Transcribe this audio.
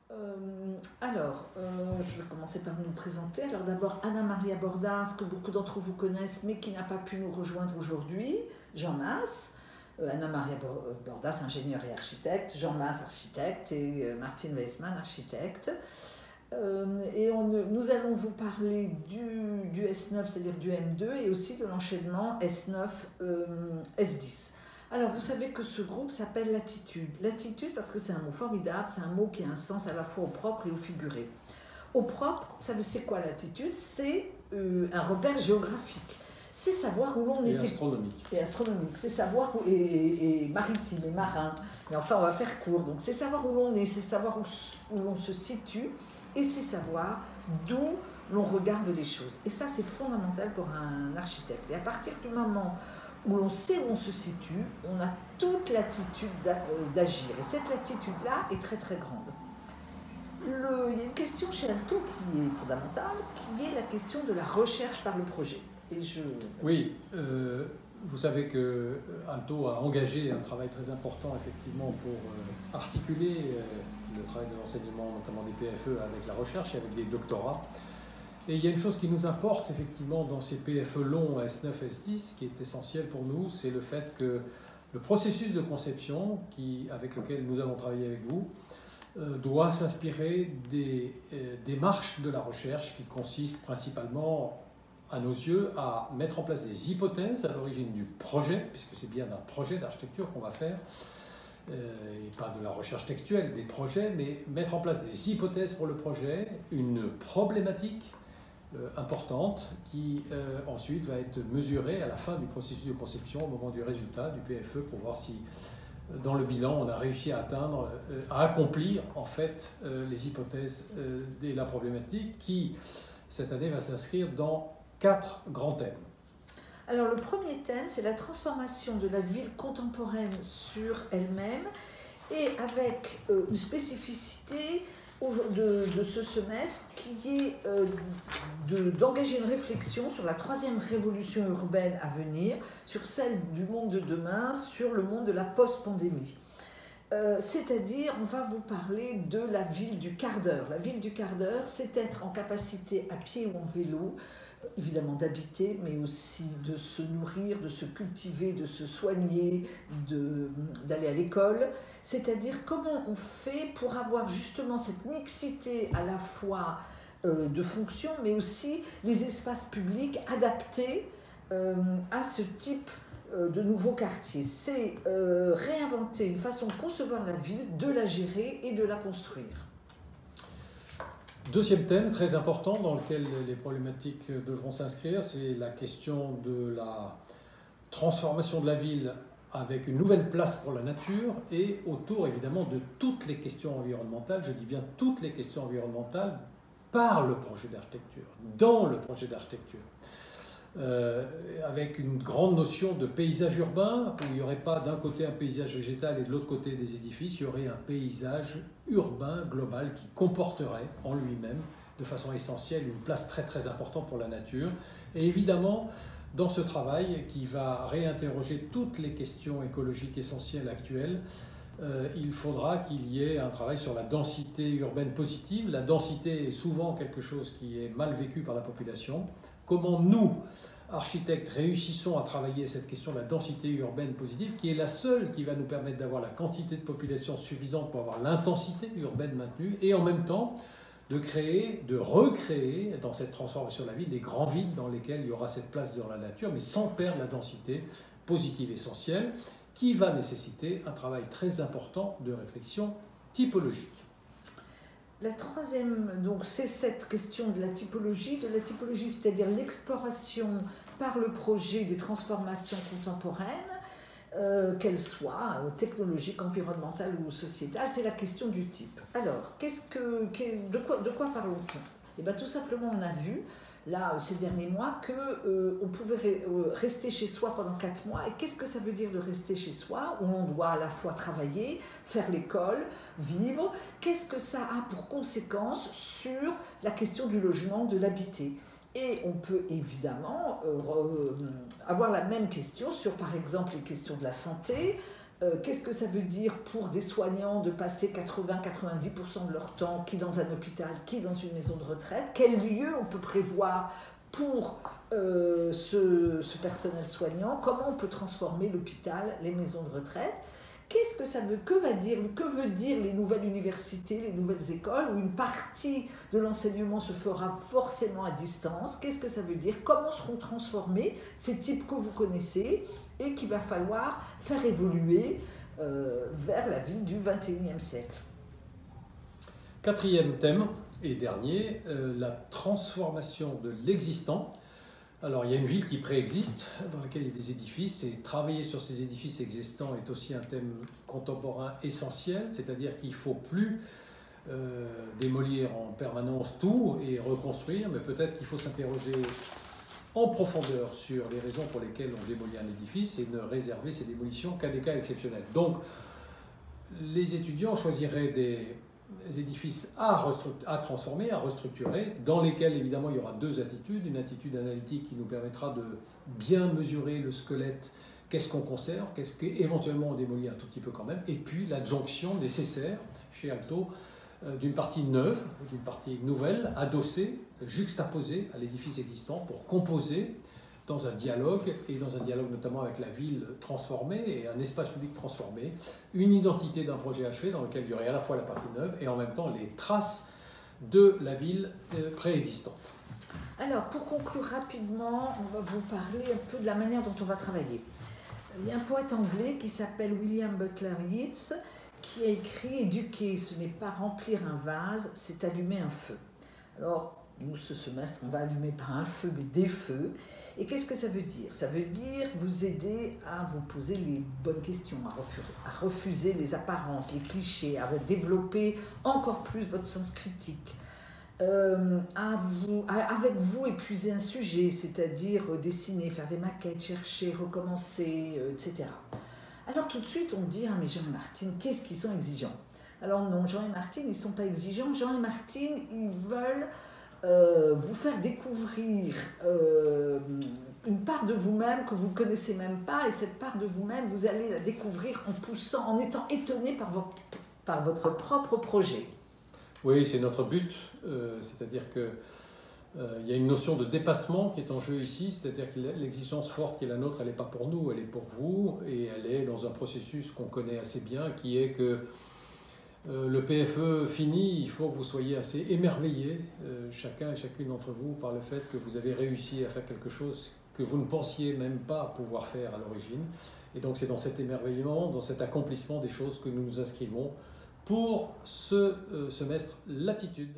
Je vais commencer par nous présenter. Alors d'abord, Anna Maria Bordas, que beaucoup d'entre vous connaissent, mais qui n'a pas pu nous rejoindre aujourd'hui. Jean Mas. Anna Maria Bordas, ingénieure et architecte. Jean Mas, architecte. Et Martine Weissmann, architecte. Nous allons vous parler du S9, c'est-à-dire du M2, et aussi de l'enchaînement S9-S10. Alors, vous savez que ce groupe s'appelle Latitude. Latitude parce que c'est un mot formidable, c'est un mot qui a un sens à la fois au propre et au figuré. Au propre, c'est quoi latitude? C'est un repère géographique. C'est savoir où l'on est. Et astronomique. Et astronomique. C'est savoir et maritime et marin. Mais enfin, on va faire court. Donc, c'est savoir où l'on est, c'est savoir où l'on se situe et c'est savoir d'où l'on regarde les choses. Et ça, c'est fondamental pour un architecte. Et à partir du moment où l'on sait où on se situe, on a toute latitude d'agir. Et cette latitude-là est très très grande. Il y a une question chez Alto qui est fondamentale, qui est la question de la recherche par le projet. Oui, vous savez que Alto a engagé un travail très important effectivement pour articuler le travail de l'enseignement, notamment des PFE, avec la recherche et avec des doctorats. Et il y a une chose qui nous importe effectivement dans ces PFE longs S9, S10, qui est essentiel pour nous, c'est le fait que le processus de conception avec lequel nous allons travailler avec vous doit s'inspirer des démarches de la recherche qui consistent principalement, à nos yeux, à mettre en place des hypothèses à l'origine du projet, puisque c'est bien un projet d'architecture qu'on va faire, et pas de la recherche textuelle des projets, mais mettre en place des hypothèses pour le projet, une problématique importante qui ensuite va être mesurée à la fin du processus de conception au moment du résultat du PFE pour voir si dans le bilan on a réussi à atteindre, à accomplir en fait les hypothèses de la problématique qui cette année va s'inscrire dans 4 grands thèmes. Alors le premier thème, c'est la transformation de la ville contemporaine sur elle-même et avec une spécificité de ce semestre qui est d'engager une réflexion sur la troisième révolution urbaine à venir, sur celle du monde de demain, sur le monde de la post-pandémie. C'est-à-dire, on va vous parler de la ville du quart d'heure. La ville du quart d'heure, c'est être en capacité à pied ou en vélo, évidemment d'habiter, mais aussi de se nourrir, de se cultiver, de se soigner, d'aller à l'école. C'est-à-dire comment on fait pour avoir justement cette mixité à la fois de fonctions, mais aussi les espaces publics adaptés à ce type de nouveaux quartiers. C'est réinventer une façon de concevoir la ville, de la gérer et de la construire. Deuxième thème très important dans lequel les problématiques devront s'inscrire, c'est la question de la transformation de la ville avec une nouvelle place pour la nature et autour évidemment de toutes les questions environnementales, je dis bien toutes les questions environnementales par le projet d'architecture, dans le projet d'architecture. Avec une grande notion de paysage urbain, où il n'y aurait pas d'un côté un paysage végétal et de l'autre côté des édifices, il y aurait un paysage urbain global qui comporterait en lui-même, de façon essentielle, une place très très importante pour la nature. Et évidemment, dans ce travail qui va réinterroger toutes les questions écologiques essentielles actuelles, il faudra qu'il y ait un travail sur la densité urbaine positive. La densité est souvent quelque chose qui est mal vécu par la population. Comment nous, architectes, réussissons à travailler cette question de la densité urbaine positive, qui est la seule qui va nous permettre d'avoir la quantité de population suffisante pour avoir l'intensité urbaine maintenue, et en même temps de créer, de recréer dans cette transformation de la ville des grands vides dans lesquels il y aura cette place dans la nature, mais sans perdre la densité positive essentielle, qui va nécessiter un travail très important de réflexion typologique. La troisième, donc, c'est cette question de la typologie, c'est-à-dire l'exploration par le projet des transformations contemporaines, qu'elles soient technologiques, environnementales ou sociétales, c'est la question du type. Alors, de quoi parlons-nous? Eh bien, tout simplement, on a vu, là, ces derniers mois, qu'on pouvait rester chez soi pendant 4 mois. Et qu'est-ce que ça veut dire de rester chez soi, où on doit à la fois travailler, faire l'école, vivre? Qu'est-ce que ça a pour conséquence sur la question du logement, de l'habiter? Et on peut évidemment avoir la même question sur, par exemple, les questions de la santé, Qu'est-ce que ça veut dire pour des soignants de passer 80-90% de leur temps, qui dans un hôpital, qui dans une maison de retraite? Quel lieu on peut prévoir pour ce personnel soignant? Comment on peut transformer l'hôpital, les maisons de retraite? Qu'est-ce que ça veut, que veut dire les nouvelles universités, les nouvelles écoles, où une partie de l'enseignement se fera forcément à distance? Qu'est-ce que ça veut dire? Comment seront transformés ces types que vous connaissez et qu'il va falloir faire évoluer vers la ville du XXIe siècle? Quatrième thème et dernier, la transformation de l'existant. Alors, il y a une ville qui préexiste, dans laquelle il y a des édifices, et travailler sur ces édifices existants est aussi un thème contemporain essentiel, c'est-à-dire qu'il ne faut plus démolir en permanence tout et reconstruire, mais peut-être qu'il faut s'interroger en profondeur sur les raisons pour lesquelles on démolit un édifice et ne réserver ces démolitions qu'à des cas exceptionnels. Donc, les étudiants choisiraient des édifices à transformer, à restructurer, dans lesquels évidemment il y aura deux attitudes. Une attitude analytique qui nous permettra de bien mesurer le squelette, qu'est-ce qu'on conserve, qu'est-ce qu'éventuellement on démolit un tout petit peu quand même, et puis l'adjonction nécessaire chez Aalto d'une partie neuve, d'une partie nouvelle, adossée, juxtaposée à l'édifice existant pour composer dans un dialogue, et dans un dialogue notamment avec la ville transformée et un espace public transformé, une identité d'un projet achevé dans lequel il y aurait à la fois la partie neuve et en même temps les traces de la ville préexistante. Alors, pour conclure rapidement, on va vous parler un peu de la manière dont on va travailler. Il y a un poète anglais qui s'appelle William Butler Yeats qui a écrit « Éduquer, ce n'est pas remplir un vase, c'est allumer un feu ». Alors, nous, ce semestre, on va allumer pas un feu, mais des feux. Et qu'est-ce que ça veut dire? Ça veut dire vous aider à vous poser les bonnes questions, à refuser les apparences, les clichés, à développer encore plus votre sens critique, avec vous épuiser un sujet, c'est-à-dire dessiner, faire des maquettes, chercher, recommencer, etc. Alors tout de suite, on dit « Ah mais Jean et Martine, qu'est-ce qu'ils sont exigeants ?» Alors non, Jean et Martine, ils ne sont pas exigeants. Jean et Martine, ils veulent vous faire découvrir une part de vous-même que vous ne connaissez même pas, et cette part de vous-même, vous allez la découvrir en poussant, en étant étonné par votre propre projet. Oui, c'est notre but, c'est-à-dire que il y a une notion de dépassement qui est en jeu ici, c'est-à-dire que l'exigence forte qui est la nôtre, elle n'est pas pour nous, elle est pour vous, et elle est dans un processus qu'on connaît assez bien, qui est que le PFE fini, il faut que vous soyez assez émerveillés, chacun et chacune d'entre vous, par le fait que vous avez réussi à faire quelque chose que vous ne pensiez même pas pouvoir faire à l'origine. Et donc c'est dans cet émerveillement, dans cet accomplissement des choses que nous nous inscrivons pour ce semestre Latitude.